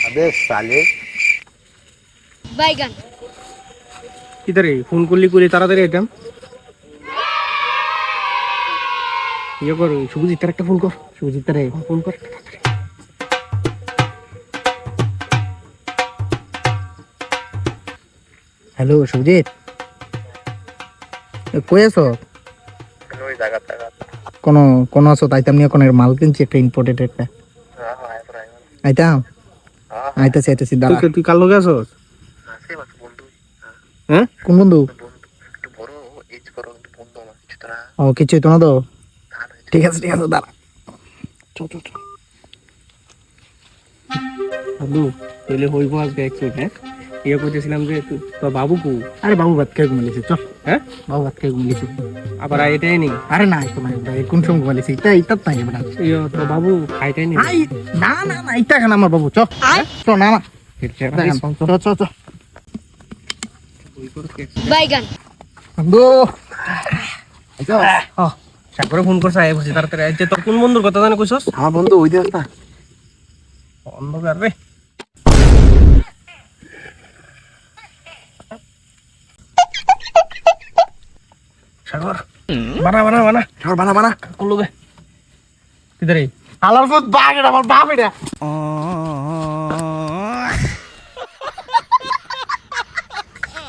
अबे साले বাইগান किधर है फोन করলি করে তাড়াতাড়ি আইতাম ইয়ে কর শুভজিৎ একটা ফোন কর শুভজিৎ রে ফোন কর হ্যালো শুভজিৎ কই আছো ওই জায়গাটা কোন কোন আছো তাইতাম নিয়ে কোন মাল কিনছি একটা ইম্পোর্টেড একটা আইতাম আইতাছি দাঁড়া তুই কাল লগে আছো আছে বাস বন্ধু হ্যাঁ কোন বন্ধু একটু বড় এজ করো একটু বন্ধু আমার কিছুটা ও কিছু তো না তো ঠিক আছে দাঁড়া চল বন্ধু তাহলে হইব আজকে একচুয়ালি হ্যাঁ ইয়ে করতেছিলাম যে তো বাবু কু আরে বাবু ভাত খেয়ে ঘুমিয়েছে চল হ্যাঁ বাবু ভাত খেয়ে ঘুমিয়েছে আবার এটাই নেই আরে না তো মানে কোন সময় ঘুমিয়েছে এটা তাই বেটা ইয়ে তো বাবু খাইটাই নেই না এটা খান আমার বাবু চল চল না চল বাইগান বন্ধু সাগরে ফোন করছে আয় বসে তাড়াতাড়ি আইতে তোর কোন বন্ধুর কথা জানি কইছস আমার বন্ধু ওই দেখ না অন্ধকার রে সাগর বানা সর বানা কোন লোকে কিধর এই আলার ফুট বাগ এটা আমার বাপ এটা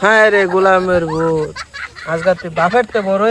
হ্যাঁ রে গোলামের ভূত আজকাল তুই বাপের তে বড়